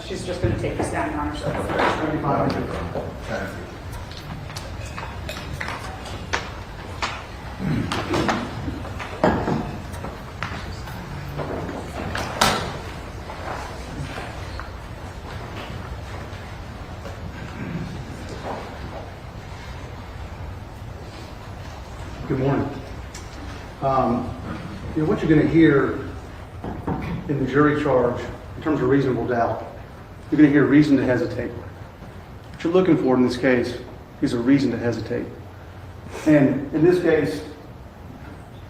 She's just going to take us down, Your Honor. Good morning. What you're going to hear in the jury charge, in terms of reasonable doubt, you're going to hear reason to hesitate. What you're looking for in this case is a reason to hesitate. And in this case,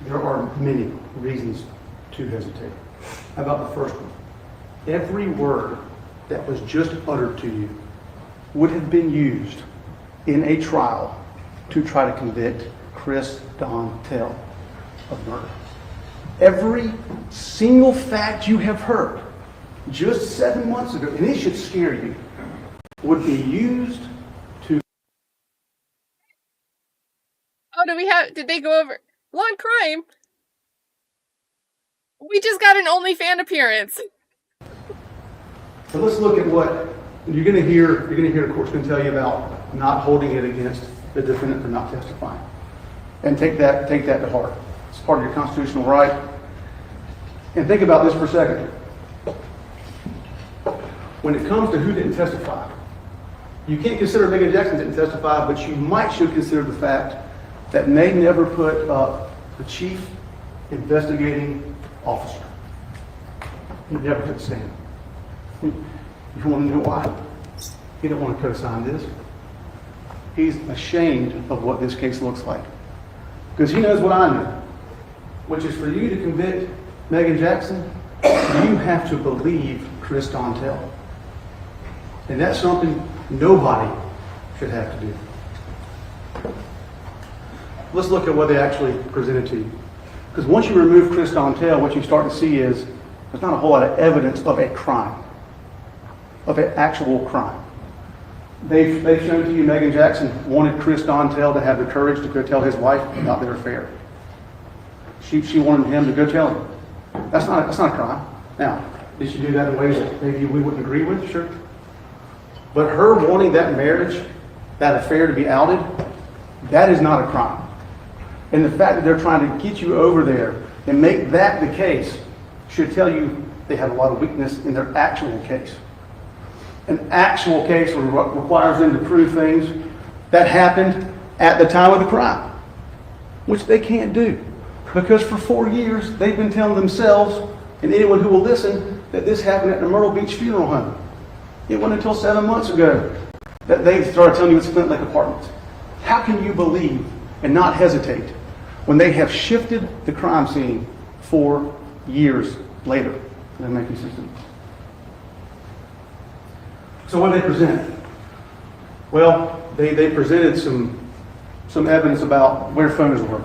there are many reasons to hesitate. How about the first one? Every word that was just uttered to you would have been used in a trial to try to convict Chris Dontel of murder. Every single fact you have heard just 7 months ago, and it should scare you, would be used to... Oh, did they go over one crime? We just got an OnlyFans appearance. So let's look at what you're going to hear. You're going to hear the court's going to tell you about not holding it against the defendant for not testifying. And take that to heart. It's part of your constitutional right. And think about this for a second. When it comes to who didn't testify, you can't consider Meagan Jackson didn't testify, but you should consider the fact that they never put up the chief investigating officer. He never took a stand. You want to know why? He didn't want to co-sign this. He's ashamed of what this case looks like. Because he knows what I know, which is for you to convict Meagan Jackson, you have to believe Chris Dontel. And that's something nobody should have to do. Let's look at what they actually presented to you. Because once you remove Chris Dontel, what you start to see is there's not a whole lot of evidence of a crime, of an actual crime. They've shown to you Meagan Jackson wanted Chris Dontel to have the courage to go tell his wife about their affair. She wanted him to go tell him. That's not a crime. Now, did she do that in ways that maybe we wouldn't agree with? Sure. But her wanting that marriage, that affair to be outed, that is not a crime. And the fact that they're trying to get you over there and make that the case should tell you they have a lot of weakness in their actual case. An actual case requires them to prove things that happened at the time of the crime, which they can't do. Because for 4 years, they've been telling themselves, and anyone who will listen, that this happened at the Myrtle Beach Funeral Home. It wasn't until 7 months ago that they started telling you it's Flint Lake Apartments. How can you believe and not hesitate when they have shifted the crime scene 4 years later? Does that make any sense? So what did they present? Well, they presented some evidence about where phones were.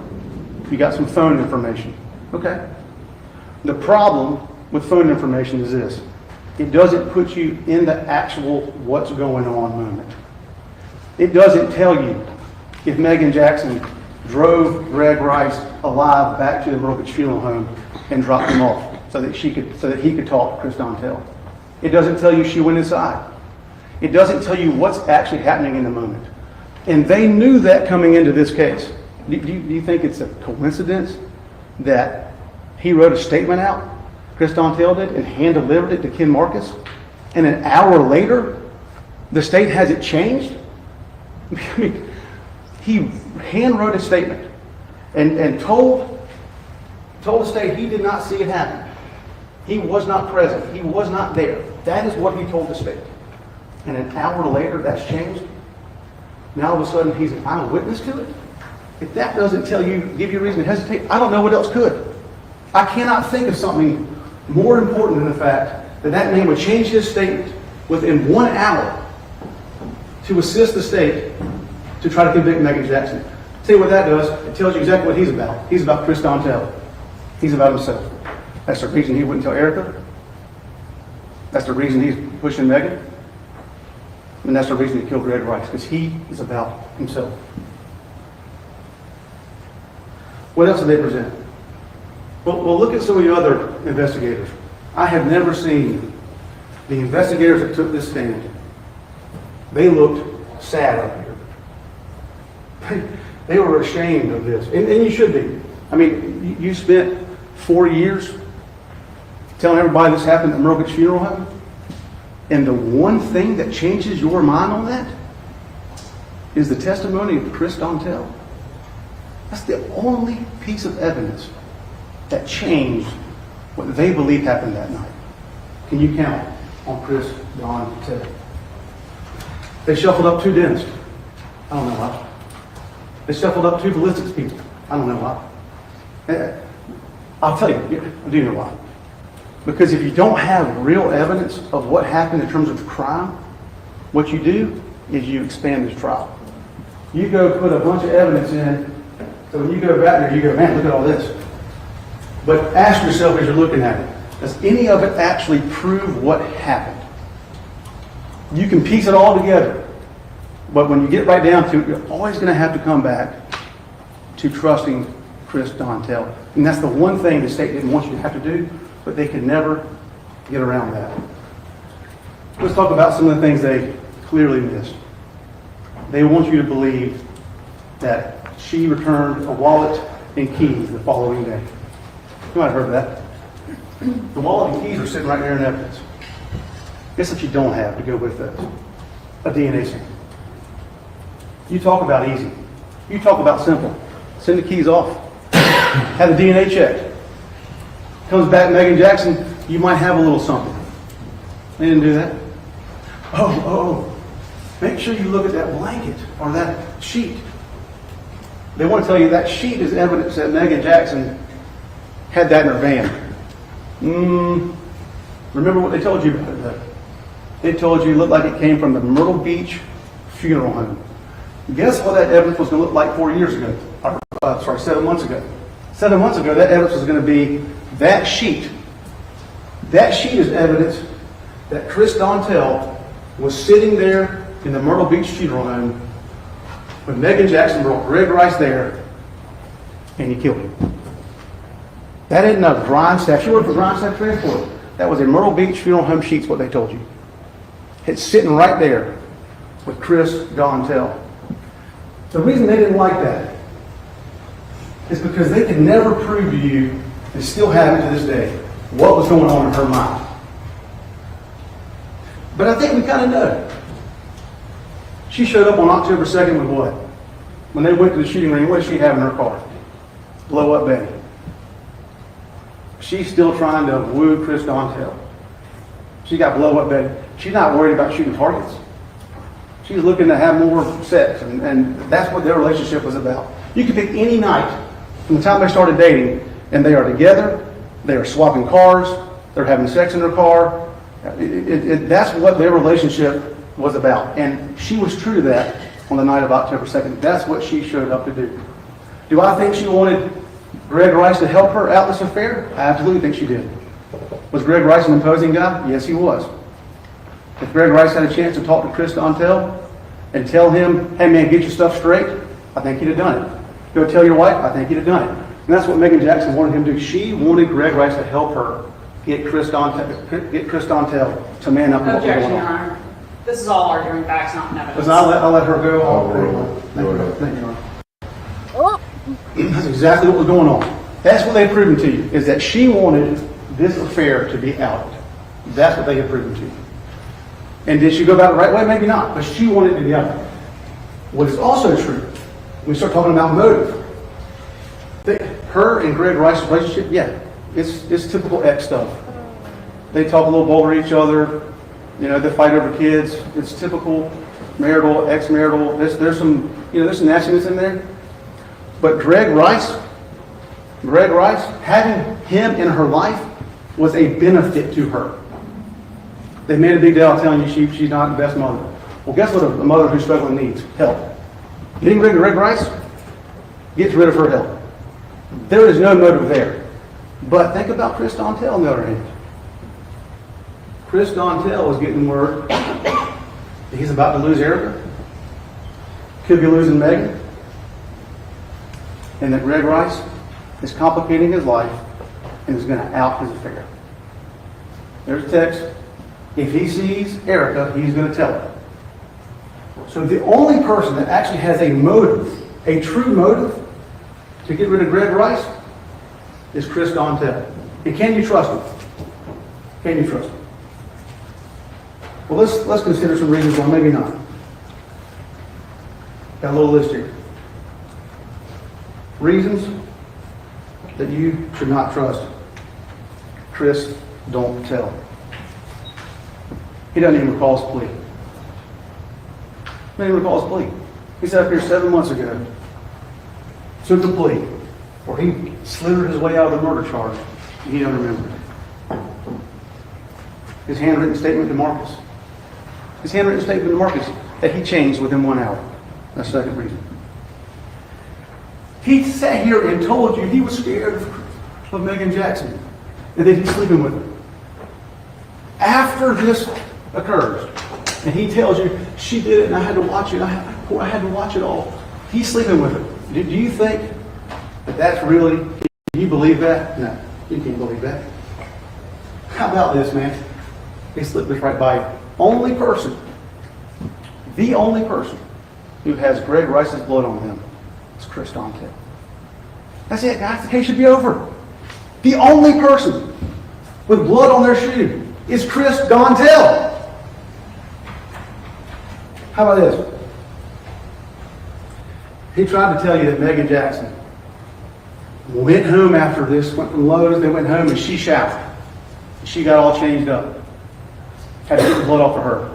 You got some phone information. Okay. The problem with phone information is this. It doesn't put you in the actual what's going on moment. It doesn't tell you if Meagan Jackson drove Greg Rice alive back to the Myrtle Beach Funeral Home and dropped him off so that he could talk to Chris Dontel. It doesn't tell you she went inside. It doesn't tell you what's actually happening in the moment. And they knew that coming into this case. Do you think it's a coincidence that he wrote a statement out, Chris Dontel did, and hand-delivered it to Ken Marcus, and an hour later, the state has it changed? I mean, he hand-wrote a statement and told the state he did not see it happen. He was not present. He was not there. That is what he told the state. And an hour later, that's changed. Now all of a sudden, he's an eyewitness to it. If that doesn't give you a reason to hesitate, I don't know what else could. I cannot think of something more important than the fact that that man would change his statement within 1 hour to assist the state to try to convict Meagan Jackson. See what that does? It tells you exactly what he's about. He's about Chris Dontel. He's about himself. That's the reason he wouldn't tell Erica. That's the reason he's pushing Meagan. And that's the reason he killed Greg Rice, because he is about himself. What else did they present? Well, look at some of the other investigators. I have never seen The investigators that took this stand, they looked sad up here. They were ashamed of this, and you should be. I mean, you spent 4 years telling everybody this happened at Myrtle Beach Funeral Home, and the one thing that changes your mind on that is the testimony of Chris Dontel. That's the only piece of evidence that changed what they believe happened that night. Can you count on Chris Dontel? They shuffled up 2 dentists. I don't know why. They shuffled up 2 ballistics people. I don't know why. I'll tell you, I do know why. Because if you don't have real evidence of what happened in terms of crime, what you do is you expand this trial. You go put a bunch of evidence in, so when you go back there, you go, man, look at all this. But ask yourself as you're looking at it, does any of it actually prove what happened? You can piece it all together, but when you get right down to it, you're always going to have to come back to trusting Chris Dontel. And that's the one thing the state didn't want you to have to do, but they can never get around that. Let's talk about some of the things they clearly missed. They want you to believe that she returned a wallet and keys the following day. You might have heard of that. The wallet and keys are sitting right there in evidence. Guess what you don't have to go with those? A DNA sample. You talk about easy. You talk about simple. Send the keys off. Have the DNA checked. Comes back Meagan Jackson, you might have a little something. They didn't do that. Oh. Make sure you look at that blanket or that sheet. They want to tell you that sheet is evidence that Meagan Jackson had that in her van. Remember what they told you about that? They told you it looked like it came from the Myrtle Beach Funeral Home. Guess what that evidence was going to look like 4 years ago? 7 months ago. 7 months ago, that evidence was going to be that sheet. That sheet is evidence that Chris Dontel was sitting there in the Myrtle Beach Funeral Home when Meagan Jackson brought Greg Rice there and he killed him. That isn't a Grindstaff. She worked for Grindstaff Transport. That was a Myrtle Beach Funeral Home sheet's what they told you. It's sitting right there with Chris Dontel. The reason they didn't like that is because they could never prove to you, and still haven't to this day, what was going on in her mind. But I think we kind of know. She showed up on October 2nd with what? When they went to the shooting range, what did she have in her car? Blow up Betty. She's still trying to woo Chris Dontel. She got blow up Betty. She's not worried about shooting targets. She's looking to have more sex, and that's what their relationship was about. You could pick any night from the time they started dating, and they are together, they are swapping cars, they're having sex in their car. That's what their relationship was about. And she was true to that on the night of October 2nd. That's what she showed up to do. Do I think she wanted Greg Rice to help her out this affair? I absolutely think she did. Was Greg Rice an imposing guy? Yes, he was. If Greg Rice had a chance to talk to Chris Dontel and tell him, hey man, get your stuff straight, I think he'd have done it. Go tell your wife, I think he'd have done it. And that's what Meagan Jackson wanted him to do. She wanted Greg Rice to help her get Chris Dontel to man up. Objection, Your Honor. This is all arguing facts, not evidence. Listen, I'll let her go. Thank you, Your Honor. Oh, That's exactly what was going on. That's what they've proven to you, is that she wanted this affair to be outed. That's what they have proven to you. And did she go about it the right way? Maybe not, but she wanted it to be outed. What is also true, when we start talking about motive, her and Greg Rice's relationship, yeah, it's typical ex stuff. They talk a little vulgar to each other, they fight over kids. It's typical marital, ex-marital. There's some nastiness in there. But Greg Rice, having him in her life was a benefit to her. They made a big deal out telling you she's not the best mother. Well, guess what a mother who's struggling needs? Help. Getting rid of Greg Rice gets rid of her help. There is no motive there. But think about Chris Dontel on the other hand. Chris Dontel is getting word that he's about to lose Erica. Could be losing Meagan. And that Greg Rice is complicating his life and is going to out his affair. There's a text. If he sees Erica, he's going to tell her. So the only person that actually has a motive, a true motive, to get rid of Greg Rice is Chris Dontel. And can you trust him? Can you trust him? Well, let's consider some reasons why maybe not. Got a little list here. Reasons that you should not trust Chris Dontel. He doesn't even recall his plea. He doesn't even recall his plea. He sat up here 7 months ago, took the plea, where he slithered his way out of the murder charge, and he doesn't remember it. His handwritten statement to Marcus. His handwritten statement to Marcus that he changed within 1 hour. That's the second reason. He sat here and told you he was scared of Meagan Jackson and that he's sleeping with her. After this occurs, and he tells you, she did it and I had to watch it, I had to watch it all. He's sleeping with her. Do you think that that's really, can you believe that? No, you can't believe that. How about this, man? He slipped this right by you. The only person who has Greg Rice's blood on him is Chris Dontel. That's it, guys. The case should be over. The only person with blood on their shoe is Chris Dontel. How about this? He tried to tell you that Meagan Jackson went home after this, went from Lowe's, they went home and she showered. She got all changed up. Had to get the blood off of her.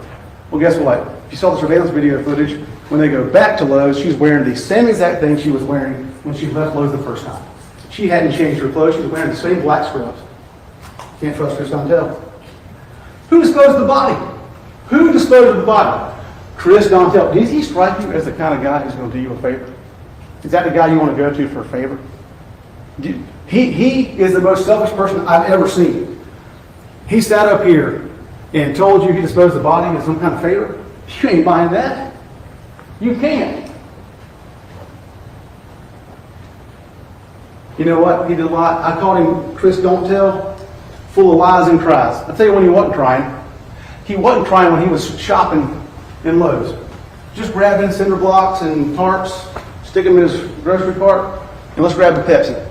Well, guess what? If you saw the surveillance video footage, when they go back to Lowe's, she's wearing the same exact thing she was wearing when she left Lowe's the first time. She hadn't changed her clothes. She was wearing the same black scrubs. Can't trust Chris Dontel. Who disposed of the body? Who disposed of the body? Chris Dontel. Does he strike you as the kind of guy who's going to do you a favor? Is that the guy you want to go to for a favor? He is the most selfish person I've ever seen. He sat up here and told you he disposed of the body as some kind of favor. You ain't buying that. You can't. You know what? He did a lot. I called him Chris Dontel, full of lies and cries. I'll tell you when he wasn't crying. He wasn't crying when he was shopping in Lowe's. Just grabbing cinder blocks and tarps, stick them in his grocery cart, and let's grab the Pepsi.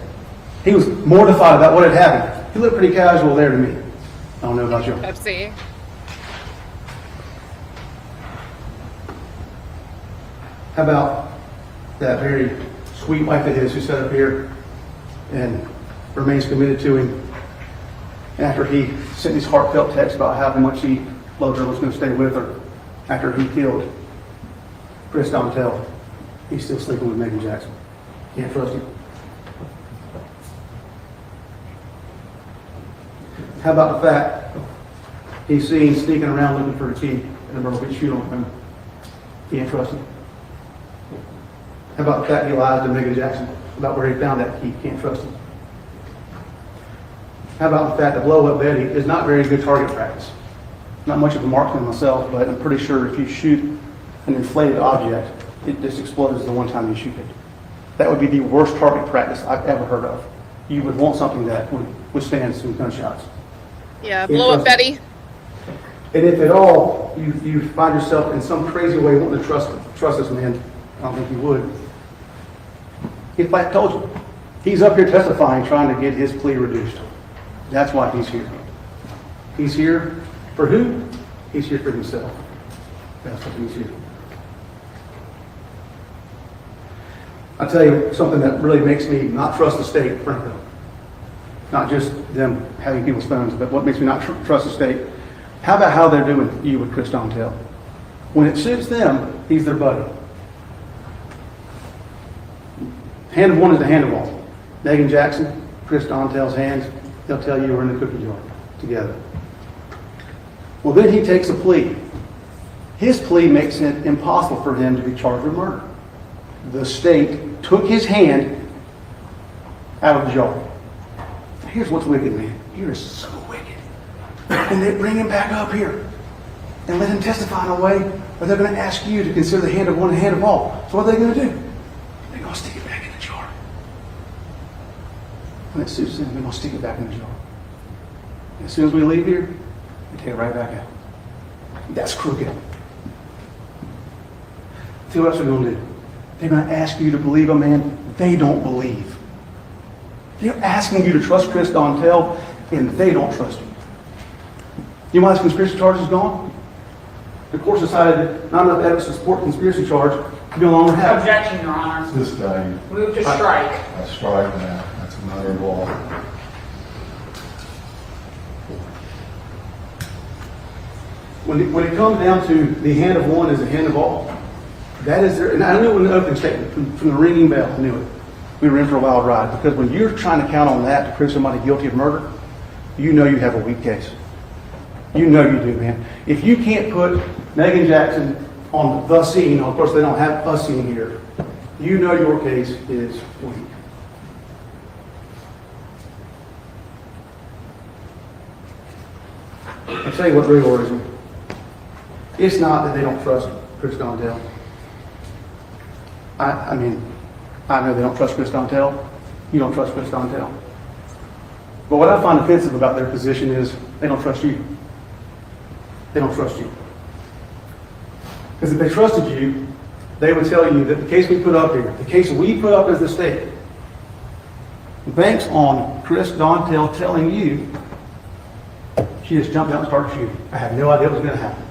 He was mortified about what had happened. He looked pretty casual there to me. I don't know about you. Pepsi. How about that very sweet wife of his who sat up here and remains committed to him after he sent these heartfelt texts about how much he loved her and was going to stay with her after he killed Chris Dontel. He's still sleeping with Meagan Jackson. Can't trust him. How about the fact he's seen sneaking around looking for a key in a Myrtle Beach funeral home? Can't trust him. How about the fact he lied to Meagan Jackson about where he found that key? Can't trust him. How about the fact that blow up Betty is not very good target practice? Not much of a marksman myself, but I'm pretty sure if you shoot an inflated object, it just explodes the one time you shoot it. That would be the worst target practice I've ever heard of. You would want something that would withstand some gunshots. Yeah, blow up Betty. And if at all you find yourself in some crazy way wanting to trust this man, I don't think you would. If I told you, he's up here testifying, trying to get his plea reduced. That's why he's here. He's here for who? He's here for himself. That's what he's here. I'll tell you something that really makes me not trust the state, frankly. Not just them having people's phones, but what makes me not trust the state. How about how they're doing you with Chris Dontel? When it suits them, he's their buddy. Hand of one is the hand of all. Meagan Jackson, Chris Dontel's hands, they'll tell you we're in the cookie jar together. Well, then he takes a plea. His plea makes it impossible for him to be charged with murder. The state took his hand out of the jar. Here's what's wicked, man. You're so wicked. And they bring him back up here and let him testify in a way where they're going to ask you to consider the hand of one and the hand of all. So what are they going to do? They're going to stick it back in the jar. When it suits them, they're going to stick it back in the jar. And as soon as we leave here, they take it right back out. That's crooked. See what else they're going to do? They're going to ask you to believe a man they don't believe. They're asking you to trust Chris Dontel, and they don't trust you. You know why this conspiracy charge is gone? The court decided that not enough evidence to support the conspiracy charge to no longer have it. Objection, Your Honor. This day, Move to strike. I strike that. That's a matter of law. When it comes down to the hand of one is the hand of all, that is there. And I knew it in the opening statement from the ringing bell. I knew it. We were in for a wild ride because when you're trying to count on that to prove somebody guilty of murder, you know you have a weak case. You know you do, man. If you can't put Meagan Jackson on the scene, of course they don't have a scene here, you know your case is weak. I'll tell you what really worries me. It's not that they don't trust Chris Dontel. I mean, I know they don't trust Chris Dontel. You don't trust Chris Dontel. But what I find offensive about their position is they don't trust you. They don't trust you. Because if they trusted you, they would tell you that the case we put up here, the case we put up as the state, banks on Chris Dontel telling you she just jumped out and started shooting. I had no idea what was going to happen.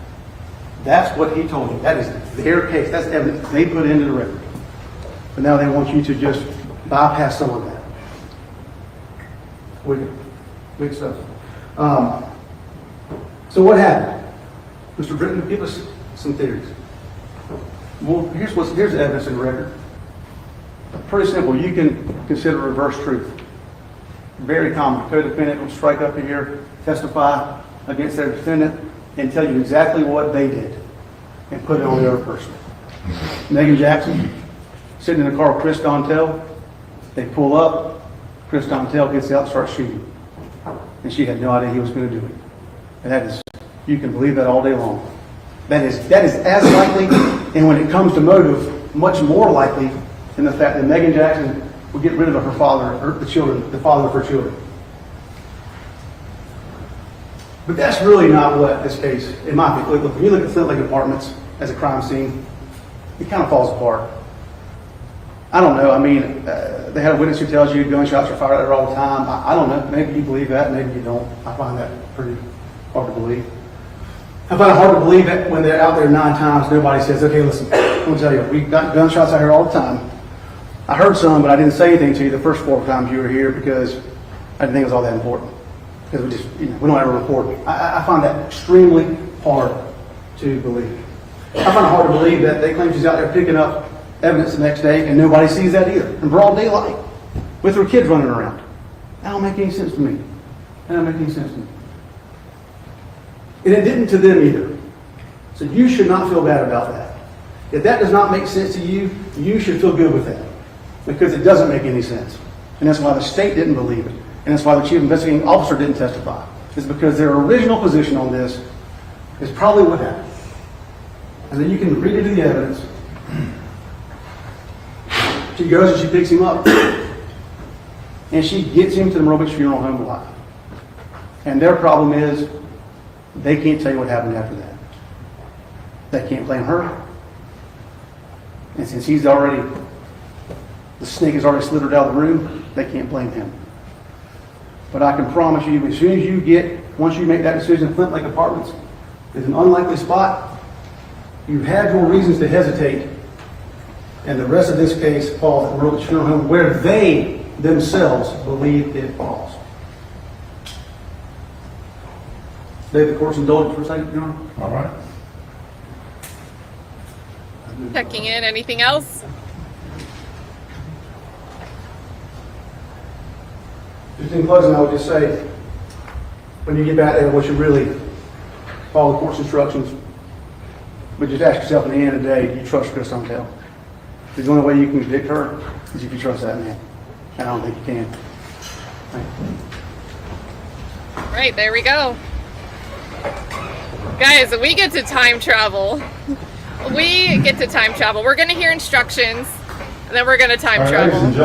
That's what he told you. That is their case. That's evidence they put into the record. But now they want you to just bypass some of that. Weird stuff. So what happened? Mr. Britton, give us some theories. Well, here's the evidence in the record. Pretty simple. You can consider reverse truth. Very common. Co-defendant will strike up here, testify against their defendant, and tell you exactly what they did and put it on the other person. Meagan Jackson, sitting in the car with Chris Dontel, they pull up, Chris Dontel gets out and starts shooting. And she had no idea he was going to do it. And that is, you can believe that all day long. That is as likely, and when it comes to motive, much more likely than the fact that Meagan Jackson would get rid of her father, or the father of her children. But that's really not what this case, in my opinion, look, when you look at Flint Lake Apartments as a crime scene, it kind of falls apart. I don't know. I mean, they had a witness who tells you gunshots are fired out there all the time. I don't know. Maybe you believe that, maybe you don't. I find that pretty hard to believe. I find it hard to believe that when they're out there 9 times, nobody says, okay, listen, I'm going to tell you, we got gunshots out here all the time. I heard some, but I didn't say anything to you the first 4 times you were here because I didn't think it was all that important. Because we just, we don't ever report it. I find that extremely hard to believe. I find it hard to believe that they claim she's out there picking up evidence the next day and nobody sees that either. In broad daylight, with her kids running around. That don't make any sense to me. That don't make any sense to me. And it didn't to them either. So you should not feel bad about that. If that does not make sense to you, you should feel good with that. Because it doesn't make any sense. And that's why the state didn't believe it. And that's why the chief investigating officer didn't testify. It's because their original position on this is probably what happened. And then you can read into the evidence. She goes and she picks him up. And she gets him to the Myrtle Beach Funeral Home alive. And their problem is they can't tell you what happened after that. They can't blame her. And since the snake has already slithered out of the room, they can't blame him. But I can promise you, as soon as once you make that decision, Flint Lake Apartments is an unlikely spot. You have your reasons to hesitate. And the rest of this case falls at the Myrtle Beach Funeral Home where they themselves believe it falls. Dave, the court's indulgence for a second, Your Honor. All right. Checking in. Anything else? Just in closing, I would just say, when you get back there, what you really follow the court's instructions, but just ask yourself at the end of the day, do you trust Chris Dontel? Because the only way you can convict her is if you trust that man. I don't think you can. Thank you. Right, there we go. Guys, we get to time travel. We get to time travel. We're going to hear instructions, and then we're going to time All right, ladies and travel.